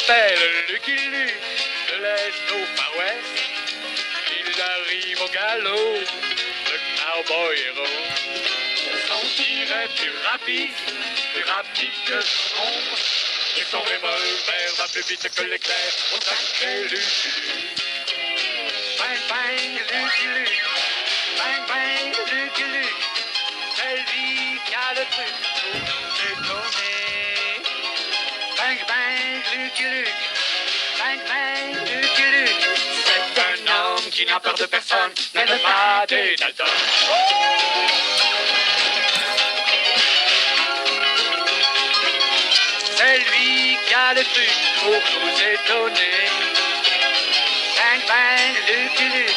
s'appelle Lucky Luke, de l'Est au Far West. Il arrive au galop, le cowboy héros. Son tir est plus rapide que son ombre. Et son revolver va plus vite que l'éclair au sacré Lucky Luke. Bang bang Lucky Luke, bang bang Lucky Luke. C'est lui qui a le truc pour nous étonner. Bang bang Lucky Luke, bang bang Lucky Luke. C'est un homme qui n'a peur de personne, même pas des Dalton. C'est lui qui a le truc pour nous étonner. Bang bang Lucky Luke,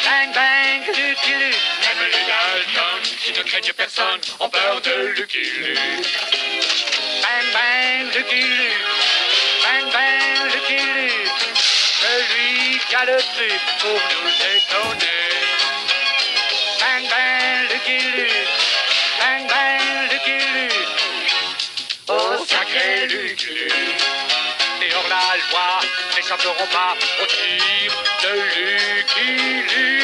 bang bang Lucky Luke. Même les Dalton qui ne craignent personne ont peur de Lucky Luke. Bang bang Lucky Luke, bang bang Lucky Luke. Celui qui a le truc pour nous étonner. Bang bang Lucky Luke, bang bang Lucky Luke. Oh sacré Lucky Luke. Et hors la loi n'échapperont pas au tir de Lucky Luke.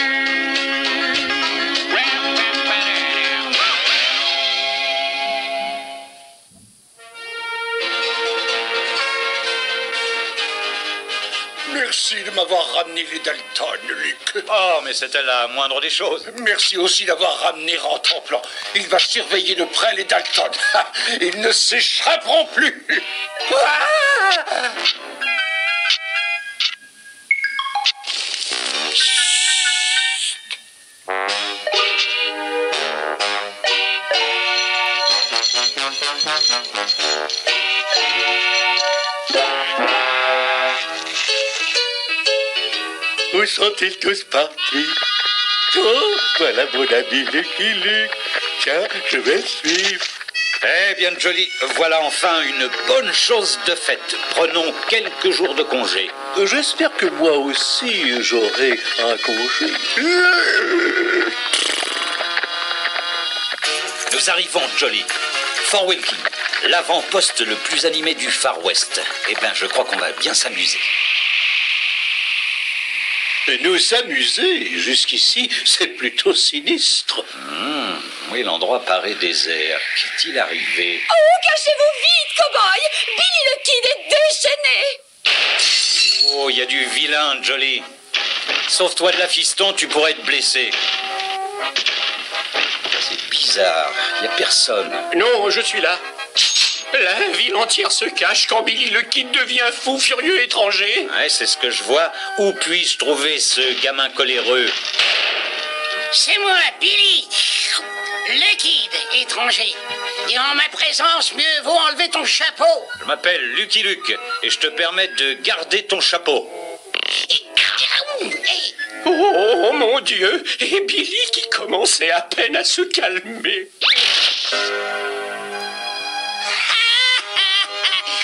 Merci de m'avoir ramené les Dalton, Luke. Oh, mais c'était la moindre des choses. Merci aussi d'avoir ramené Rantanplan. Il va surveiller de près les Dalton. Ils ne s'échapperont plus. Ah! Où sont-ils tous partis? Oh, voilà mon ami Lucky Luke. Tiens, je vais le suivre. Eh bien, Jolly, voilà enfin une bonne chose de faite. Prenons quelques jours de congé. J'espère que moi aussi j'aurai un congé. Nous arrivons, Jolly. Fort Wilkie, l'avant-poste le plus animé du Far West. Eh bien, je crois qu'on va bien s'amuser. Nous amuser jusqu'ici, c'est plutôt sinistre. Oui, l'endroit paraît désert. Qu'est-il arrivé? Oh, cachez-vous vite, cow-boy! Billy le Kid est déchaîné! Oh, il y a du vilain, Jolly. Sauve-toi de la fiston, tu pourrais être blessé. C'est bizarre, il n'y a personne. Non, je suis là. La ville entière se cache quand Billy le Kid devient fou, furieux, étranger. Ouais, c'est ce que je vois. Où puis-je trouver ce gamin coléreux? C'est moi, Billy, le Kid, étranger. Et en ma présence, mieux vaut enlever ton chapeau. Je m'appelle Lucky Luke et je te permets de garder ton chapeau. Oh, mon Dieu! Et Billy qui commençait à peine à se calmer.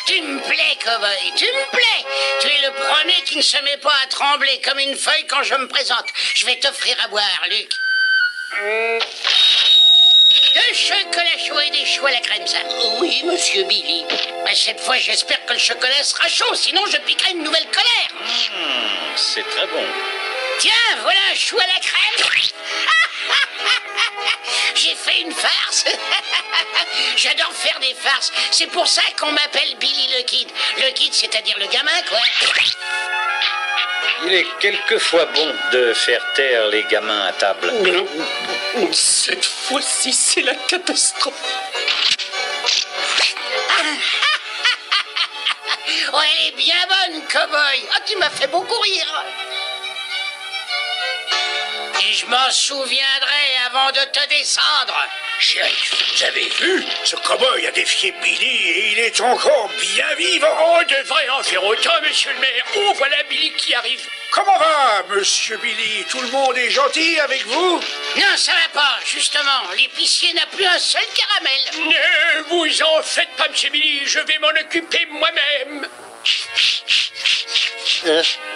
Tu me plais, cow-boy, tu me plais. Tu es le premier qui ne se met pas à trembler comme une feuille quand je me présente. Je vais t'offrir à boire, Luc. Deux chocolats chauds et des choux à la crème, ça. Oui, monsieur Billy. Mais cette fois, j'espère que le chocolat sera chaud, sinon je piquerai une nouvelle colère. C'est très bon. Tiens, voilà un chou à la crème. J'ai fait une farce. J'adore faire des farces. C'est pour ça qu'on m'appelle Billy le Kid. Le Kid, c'est-à-dire le gamin, quoi. Il est quelquefois bon de faire taire les gamins à table. Cette fois-ci, c'est la catastrophe. Oh, elle est bien bonne, cow-boy. Oh, tu m'as fait beaucoup rire. Et je m'en souviendrai avant de te descendre. Shérif, vous avez vu? Ce cow-boy a défié Billy et il est encore bien vivant. On devrait en faire autant, monsieur le maire. Oh, voilà Billy qui arrive. Comment va, monsieur Billy? Tout le monde est gentil avec vous? Non, ça va pas, justement. L'épicier n'a plus un seul caramel. Ne vous en faites pas, monsieur Billy. Je vais m'en occuper moi-même.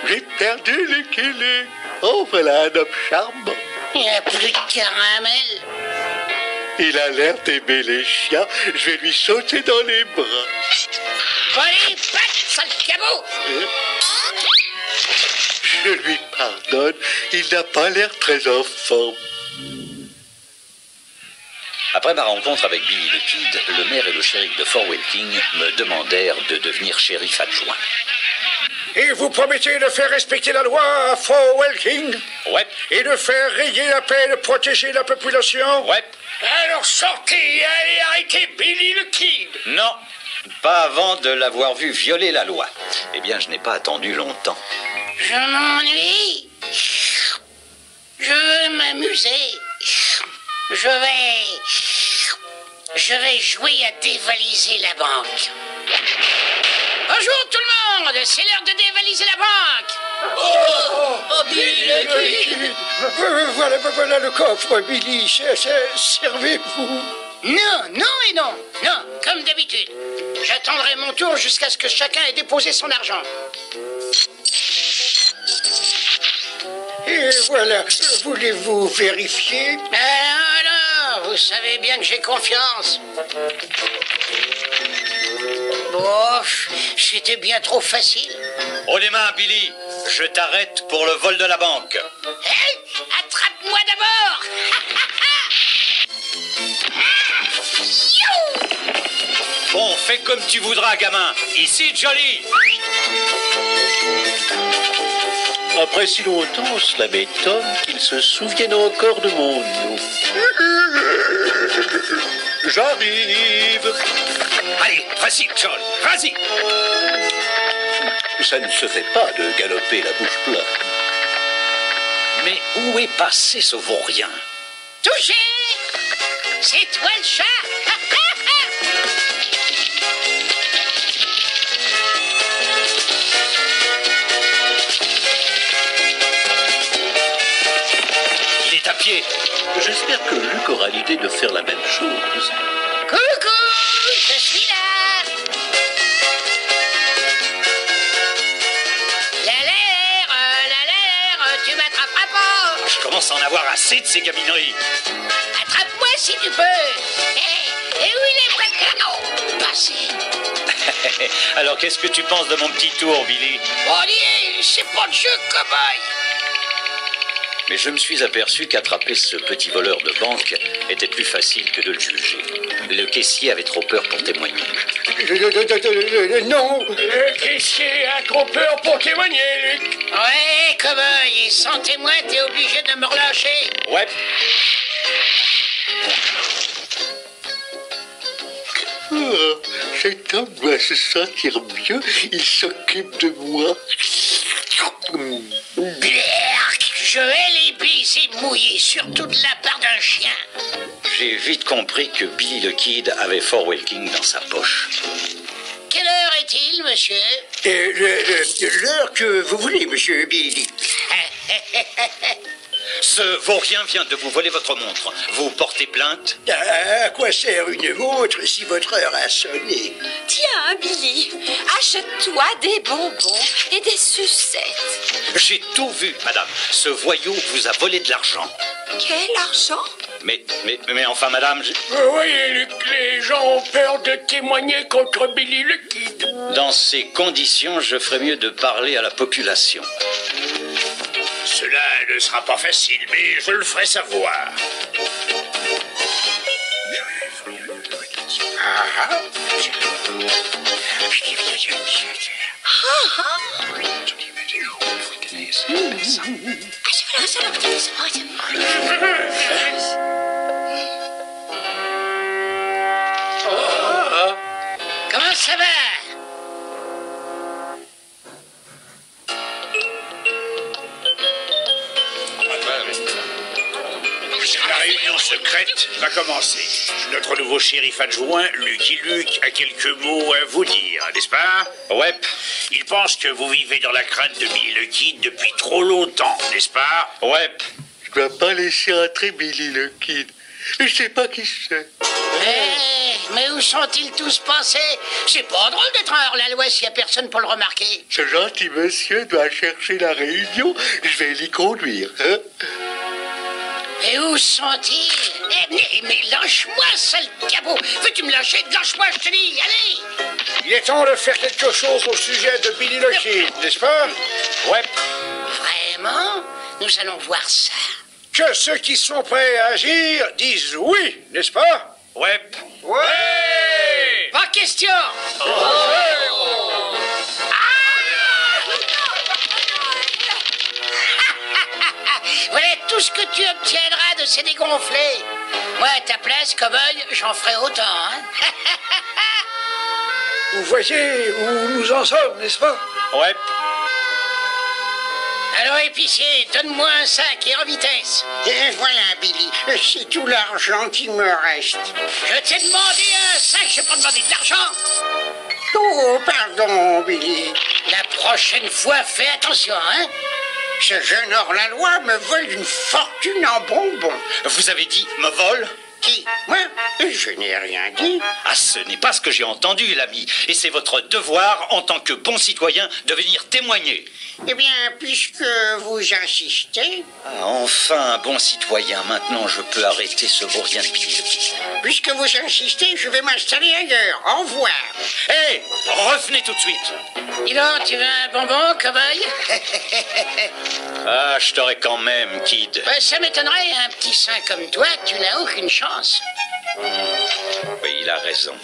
J'ai perdu Lucky Luke. Oh, voilà un homme charmant. Il n'y a plus de caramel. Il a l'air d'aimer les chiens. Je vais lui sauter dans les bras. Allez, patte, sale cabot! Je lui pardonne, il n'a pas l'air très en forme. Après ma rencontre avec Billy le Kid, le maire et le shérif de Fort Welking me demandèrent de devenir shérif adjoint. Et vous promettez de faire respecter la loi à Fort Welking? Ouais, Et de faire rayer la paix et de protéger la population? ouais. Alors sortez et allez arrêter Billy le Kid. Non, pas avant de l'avoir vu violer la loi. Eh bien, je n'ai pas attendu longtemps. Je m'ennuie. Je veux m'amuser. Je vais jouer à dévaliser la banque. Bonjour tout le monde, c'est l'heure de dévaliser la banque. Voilà le coffre, Billy. Servez-vous. Non, non et non. Non, comme d'habitude. J'attendrai mon tour jusqu'à ce que chacun ait déposé son argent. Et voilà, voulez-vous vérifier? Alors, vous savez bien que j'ai confiance. Bon, c'était bien trop facile. Oh les mains, Billy, je t'arrête pour le vol de la banque. Hey, attrape-moi d'abord. Bon, fais comme tu voudras, gamin. Ici, Jolly. Après si longtemps, cela m'étonne qu'ils se souviennent encore de mon nom. J'arrive. Allez, vas-y, John, vas-y. Ça ne se fait pas de galoper la bouche pleine. Mais où est passé ce vaurien? Touché. C'est toi le chat. Il est à pied. J'espère que Luc aura l'idée de faire la même chose. Coucou, je suis là. L'air, tu m'attraperas pas. Je commence à en avoir assez de ces gamineries. Attrape-moi si tu peux. Et où il est maintenant? Passé. Alors, qu'est-ce que tu penses de mon petit tour, Billy? Oh, c'est pas de jeu, cow-boy. Mais je me suis aperçu qu'attraper ce petit voleur de banque était plus facile que de le juger. Le caissier avait trop peur pour témoigner. Non. Le caissier a trop peur pour témoigner, Luc. Ouais, cow-boy, et sans témoin, t'es obligé de me relâcher. Ouais. Oh, cet homme doit se sentir mieux. Il s'occupe de moi. Blerk, je hais les baisers mouillés, surtout de la part d'un chien. J'ai vite compris que Billy le Kid avait Fort Welking dans sa poche. Quelle heure est-il, monsieur? L'heure que vous voulez, monsieur Billy. Ce vaurien vient de vous voler votre montre. Vous portez plainte? À quoi sert une montre si votre heure a sonné? Tiens, Billy, achète-toi des bonbons et des sucettes. J'ai tout vu, madame. Ce voyou vous a volé de l'argent. Quel argent? Mais enfin, madame, Vous voyez, Luc, les gens ont peur de témoigner contre Billy le Kid. dans ces conditions, je ferais mieux de parler à la population. Cela ne sera pas facile, mais je le ferai savoir. Comment ça va? La réunion secrète va commencer. Notre nouveau shérif adjoint, Lucky Luke, a quelques mots à vous dire, n'est-ce pas? Ouais. Il pense que vous vivez dans la crainte de Billy le Kid depuis trop longtemps, n'est-ce pas? Ouais. Je dois pas laisser entrer Billy le Kid. Je sais pas qui c'est. Mais où sont-ils tous passés? C'est pas drôle d'être un hors-la-loi s'il y a personne pour le remarquer. Ce gentil monsieur doit chercher la réunion. Je vais l'y conduire. Hein? Et où sont-ils? Mais lâche-moi, sale cabot! Veux-tu me lâcher? Lâche-moi, je te dis, allez! Il est temps de faire quelque chose au sujet de Billy le Kid, n'est-ce pas? Ouais. Vraiment? Nous allons voir ça. Que ceux qui sont prêts à agir disent oui, n'est-ce pas? Ouais. Ouais! Pas question! Voilà tout ce que tu obtiendras de ces dégonflés. Moi, à ta place, cow-boy, j'en ferai autant, hein? Vous voyez où nous en sommes, n'est-ce pas? Ouais. Alors, épicier, donne-moi un sac et en vitesse. Et voilà, Billy, c'est tout l'argent qui me reste. Je t'ai demandé un sac, je n'ai pas demandé de l'argent. Oh, pardon, Billy. La prochaine fois, fais attention, hein? Ce jeune hors-la-loi me vole une fortune en bonbons. Vous avez dit me vole? Qui? Moi? Je n'ai rien dit. Ah, ce n'est pas ce que j'ai entendu, l'ami. Et c'est votre devoir, en tant que bon citoyen, de venir témoigner. Eh bien, puisque vous insistez, Ah, enfin, un bon citoyen. Maintenant, je peux arrêter ce vaurien de Billy le Kid. puisque vous insistez, je vais m'installer ailleurs. Au revoir. Hé, revenez tout de suite. Dis donc, tu veux un bonbon, cow-boy? Ah, je t'aurais quand même, Kid. Ça m'étonnerait, un petit saint comme toi, tu n'as aucune chance. Oui, il a raison.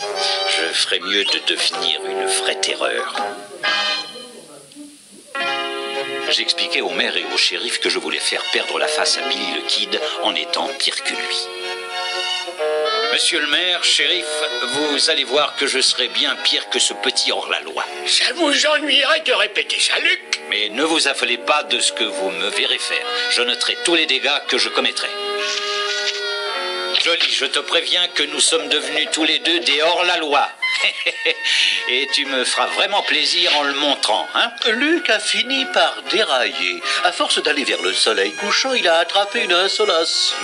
Je ferais mieux de devenir une vraie terreur. J'expliquai au maire et au shérif que je voulais faire perdre la face à Billy le Kid en étant pire que lui. Monsieur le maire, shérif, vous allez voir que je serai bien pire que ce petit hors-la-loi. Ça vous ennuierait de répéter ça, Luc? Mais ne vous affolez pas de ce que vous me verrez faire. Je noterai tous les dégâts que je commettrai. Joli, je te préviens que nous sommes devenus tous les deux des hors-la-loi. Et tu me feras vraiment plaisir en le montrant, hein? Luc a fini par dérailler. À force d'aller vers le soleil couchant, il a attrapé une insolation.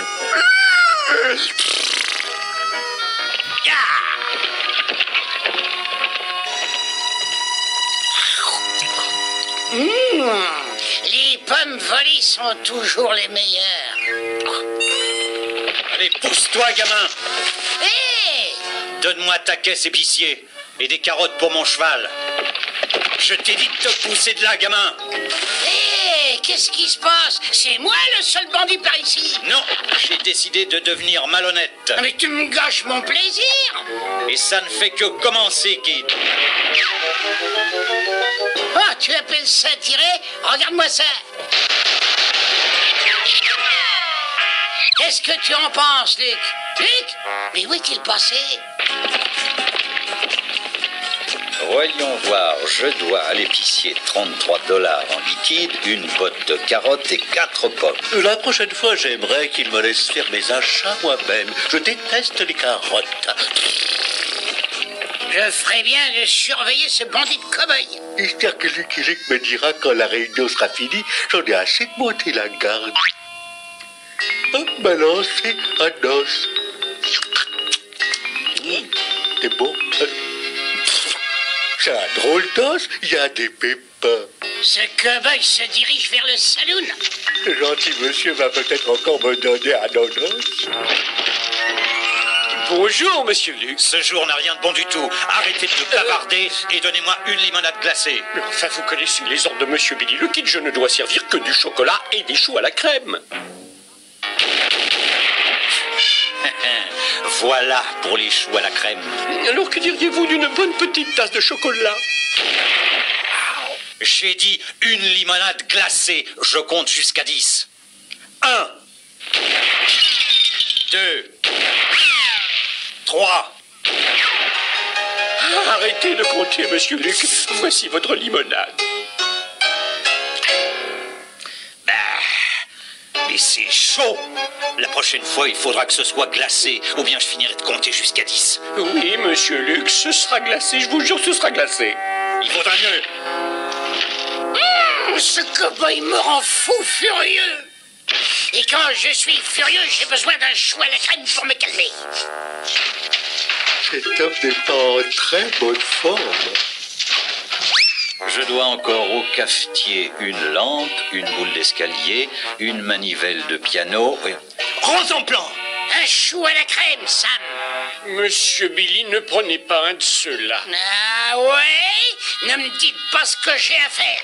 Les pommes volées sont toujours les meilleures. Allez, pousse-toi, gamin! Hé! Donne-moi ta caisse, épicier, et des carottes pour mon cheval. Je t'ai dit de te pousser de là, gamin! Hé! Qu'est-ce qui se passe? C'est moi le seul bandit par ici. Non, j'ai décidé de devenir malhonnête. Ah, mais tu me gâches mon plaisir. Et ça ne fait que commencer, Kid. Ah, tu appelles ça tirer? Regarde-moi ça. Qu'est-ce que tu en penses, Luc? Luc? Mais où est-il passé? Voyons voir, je dois à l'épicier 33 $ en liquide, une botte de carottes et 4 pommes. La prochaine fois, j'aimerais qu'il me laisse faire mes achats moi-même. Je déteste les carottes. Je ferais bien de surveiller ce bandit de cow-boy. J'espère que Lucky Luke me dira quand la réunion sera finie. J'en ai assez de monter la garde. Balancer un os. C'est bon. C'est un drôle d'os. Il y a des pépins. Ce cow-boy se dirige vers le saloon. Ce gentil monsieur va peut-être encore me donner un os. Bonjour, monsieur Luc. Ce jour n'a rien de bon du tout. Arrêtez de bavarder et donnez-moi une limonade glacée. Mais enfin, vous connaissez les ordres de monsieur Billy le Kid. Je ne dois servir que du chocolat et des choux à la crème. Voilà pour les choux à la crème. Alors, que diriez-vous d'une bonne petite tasse de chocolat? J'ai dit une limonade glacée. Je compte jusqu'à 10. 1, 2, 3. Arrêtez de compter, monsieur Luc. Voici votre limonade. Mais c'est chaud. La prochaine fois, il faudra que ce soit glacé, ou bien je finirai de compter jusqu'à 10. Oui, monsieur Luc, ce sera glacé. Je vous jure, ce sera glacé. Il faudra mieux. Ce cow-boy me rend fou furieux. Et quand je suis furieux, j'ai besoin d'un chou à la crème pour me calmer. Cet homme n'est pas en très bonne forme. Je dois encore au cafetier une lampe, une boule d'escalier, une manivelle de piano. Prends ton plan. Un chou à la crème, Sam. Monsieur Billy, ne prenez pas un de ceux-là. Ah ouais? Ne me dites pas ce que j'ai à faire.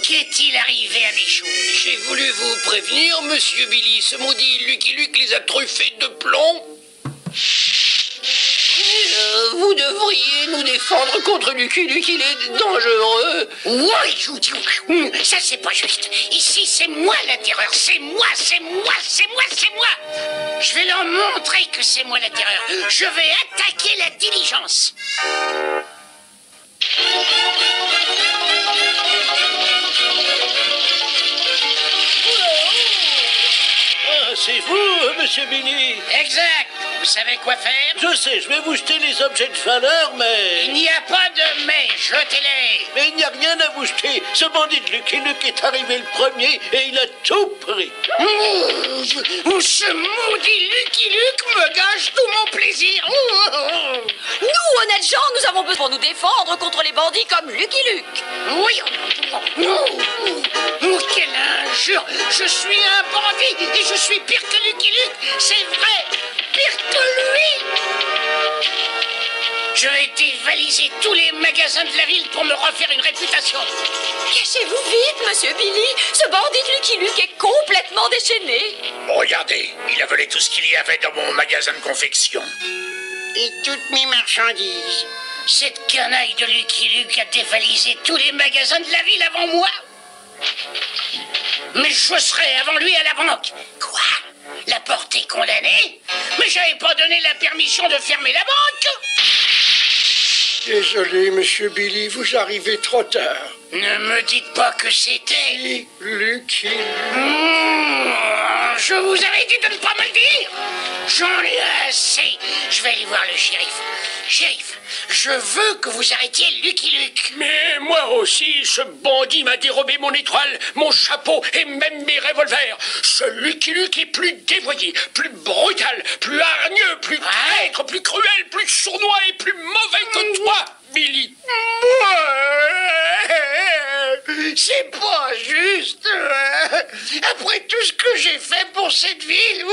Qu'est-il arrivé à mes choux? J'ai voulu vous prévenir, monsieur Billy. Ce maudit Lucky Luke les a truffés de plomb. Vous devriez nous défendre contre Lucky Luke, il est dangereux. Oui, ça c'est pas juste. Ici c'est moi la terreur, c'est moi. Je vais leur montrer que c'est moi la terreur. Je vais attaquer la diligence. Ah, c'est vous, monsieur Billy. Exact. Vous savez quoi faire? Je sais, je vais vous jeter les objets de valeur, mais... Il n'y a pas de mais, jetez-les. Mais il n'y a rien à vous jeter. Ce bandit de Lucky Luke est arrivé le premier et il a tout pris. Ce maudit Lucky Luke me gâche tout mon plaisir. Nous, honnêtes gens, nous avons besoin pour nous défendre contre les bandits comme Lucky Luke. Oui, quelle injure. Je suis un bandit et je suis pire que Lucky Luke. C'est vrai, pire que lui. Je vais dévaliser tous les magasins de la ville pour me refaire une réputation. Cachez-vous vite, monsieur Billy. Ce bandit de Lucky Luke est complètement déchaîné. Regardez, il a volé tout ce qu'il y avait dans mon magasin de confection. Et toutes mes marchandises. Cette canaille de Lucky Luke a dévalisé tous les magasins de la ville avant moi. Mais je serai avant lui à la banque. Quoi? La porte est condamnée? Mais j'avais pas donné la permission de fermer la banque. Désolé, monsieur Billy, vous arrivez trop tard. Ne me dites pas que c'était... Lucky. Je vous avais dit de ne pas me le dire. J'en ai assez. Je vais aller voir le shérif. Shérif, je veux que vous arrêtiez Lucky Luke. Mais moi aussi, ce bandit m'a dérobé mon étoile, mon chapeau et même mes revolvers. Ce Lucky Luke est plus dévoyé, plus brutal, plus hargneux, plus traître, plus cruel, plus sournois et plus mauvais que toi, Billy. C'est pas juste. Après tout ce que j'ai fait pour cette ville.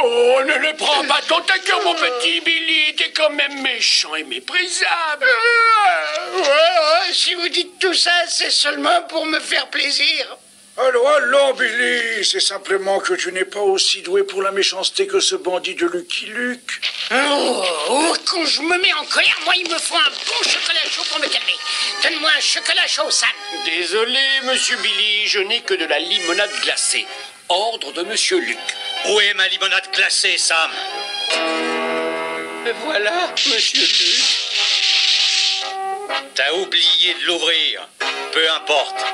Oh, ne le prends pas dans ta cœur, mon petit Billy. T'es quand même méchant et méprisable. Si vous dites tout ça, c'est seulement pour me faire plaisir. Allons, Billy. C'est simplement que tu n'es pas aussi doué pour la méchanceté que ce bandit de Lucky Luke. Quand je me mets en colère, moi, il me faut un bon chocolat chaud pour me calmer. Donne-moi un chocolat chaud, Sam. Désolé, monsieur Billy, je n'ai que de la limonade glacée. Ordre de monsieur Luke. Où est ma limonade glacée, Sam? Voilà, monsieur Luke. T'as oublié de l'ouvrir. Peu importe.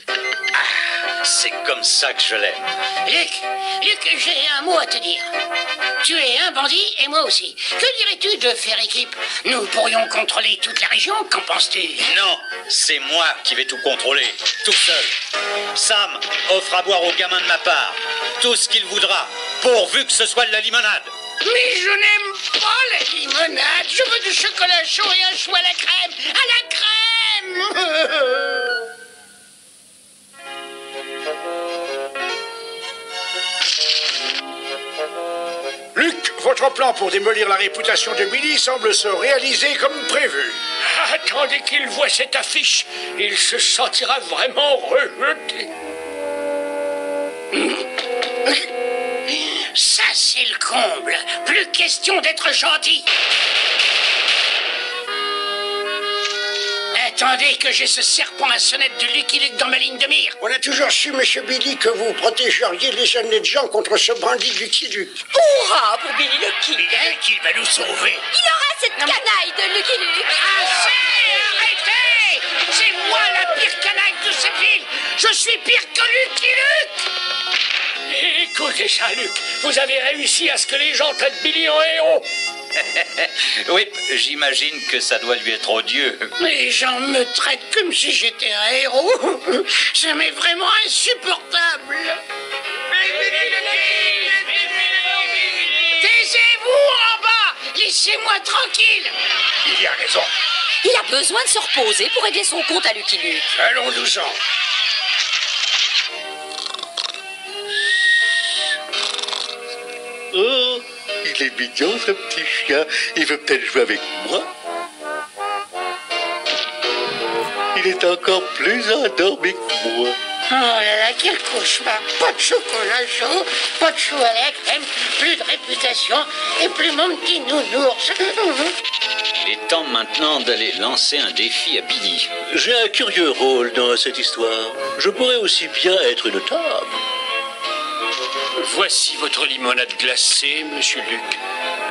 Ah, c'est comme ça que je l'aime. Luc, j'ai un mot à te dire. Tu es un bandit et moi aussi. Que dirais-tu de faire équipe? Nous pourrions contrôler toute la région, qu'en penses-tu? Non, c'est moi qui vais tout contrôler, tout seul. Sam offre à boire au gamin de ma part tout ce qu'il voudra, pourvu que ce soit de la limonade. Mais je n'aime pas la limonade. Je veux du chocolat chaud et un chou à la crème. À la crème. Luc, votre plan pour démolir la réputation de Billy semble se réaliser comme prévu. Attendez qu'il voie cette affiche. Il se sentira vraiment rejeté. Ça, c'est le comble. Plus question d'être gentil. Attendez que j'ai ce serpent à sonnette de Lucky Luke dans ma ligne de mire. On a toujours su, monsieur Billy, que vous protégeriez les honnêtes gens contre ce bandit de Lucky Luke. Hurrah pour Billy le Kid. Bien qu'il va nous sauver. Il aura cette canaille de Lucky Luke. Assez, arrêtez! C'est moi la pire canaille de cette ville. Je suis pire que Lucky Luke. Écoutez ça, Luc. Vous avez réussi à ce que les gens traitent Billy en héros. Oui, j'imagine que ça doit lui être odieux. Les gens me traitent comme si j'étais un héros. Ça m'est vraiment insupportable. Taisez-vous en bas. Laissez-moi tranquille. Il a raison. Il a besoin de se reposer pour régler son compte à Lucky Luke. Allons-nous-en. Oh, il est mignon ce petit chien. Il veut peut-être jouer avec moi. Il est encore plus endormi que moi. Oh là là, quel cauchemar. Pas de chocolat chaud, pas de chou à la crème, plus de réputation et plus mon petit nounours. Il est temps maintenant d'aller lancer un défi à Billy. J'ai un curieux rôle dans cette histoire. Je pourrais aussi bien être une table. Voici votre limonade glacée, monsieur Luc.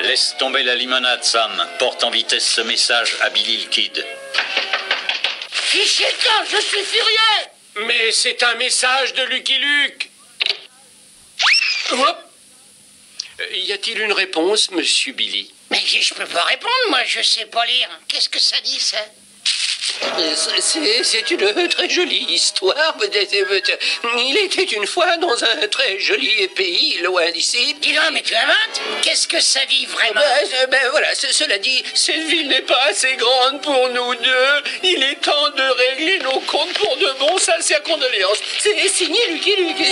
Laisse tomber la limonade, Sam. Porte en vitesse ce message à Billy le Kid. Fichez quand, je suis furieux. Mais c'est un message de Lucky Luke. Hop. Y a-t-il une réponse, monsieur Billy? Mais je peux pas répondre, moi, je sais pas lire. Qu'est-ce que ça dit, ça? C'est une très jolie histoire. Il était une fois dans un très joli pays loin d'ici. Dis donc, mais tu inventes? Qu'est-ce que ça dit vraiment? Voilà, cela dit, cette ville n'est pas assez grande pour nous deux. Il est temps de régler nos comptes pour de bon. Sincères condoléances. C'est signé Lucky Luke.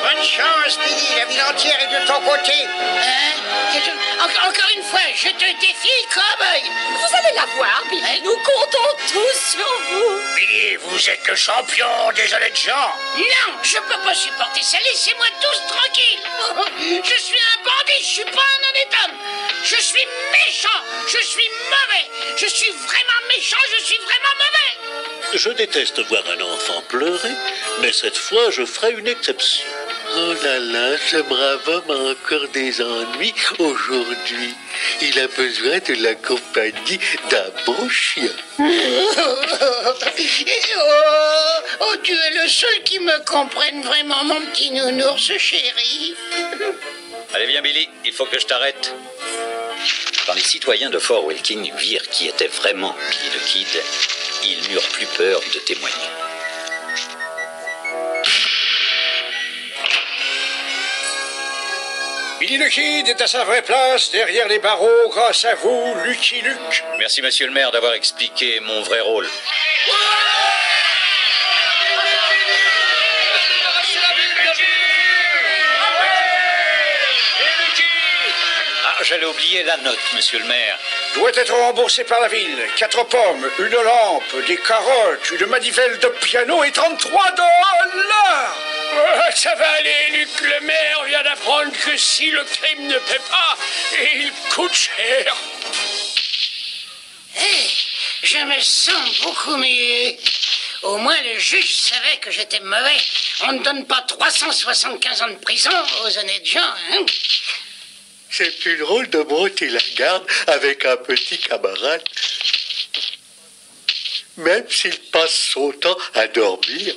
Bonne chance, Billy, la ville entière est de ton côté. Encore une fois, je te défie, cowboy. Vous allez la voir, Billy. Nous comptons tous sur vous. Billy, vous êtes le champion des honnêtes gens. Non, je peux pas supporter ça. Laissez-moi tous tranquilles. Je suis un bandit, je suis pas un honnête homme. Je suis méchant, je suis mauvais. Je suis vraiment méchant, je suis vraiment mauvais. Je déteste voir un enfant pleurer, mais cette fois, je ferai une exception. Oh là là, ce brave homme a encore des ennuis aujourd'hui. Il a besoin de la compagnie d'un bon chien. Oh, tu es le seul qui me comprenne vraiment, mon petit nounours chéri. Allez, viens, Billy. Il faut que je t'arrête. Quand les citoyens de Fort Wilking virent qui était vraiment Billy le Kid, ils n'eurent plus peur de témoigner. Billy le Kid est à sa vraie place derrière les barreaux grâce à vous, Lucky Luke. Merci, monsieur le maire, d'avoir expliqué mon vrai rôle. Ah, j'allais oublier la note, monsieur le maire. Doit être remboursé par la ville. 4 pommes, une lampe, des carottes, une manivelle de piano et 33 $. Ça va aller, Luc. Le maire vient d'apprendre que si le crime ne paie pas, il coûte cher. Hey, je me sens beaucoup mieux. Au moins, le juge savait que j'étais mauvais. On ne donne pas 375 ans de prison aux honnêtes gens, hein? C'est plus drôle de monter la garde avec un petit camarade. Même s'il passe son temps à dormir.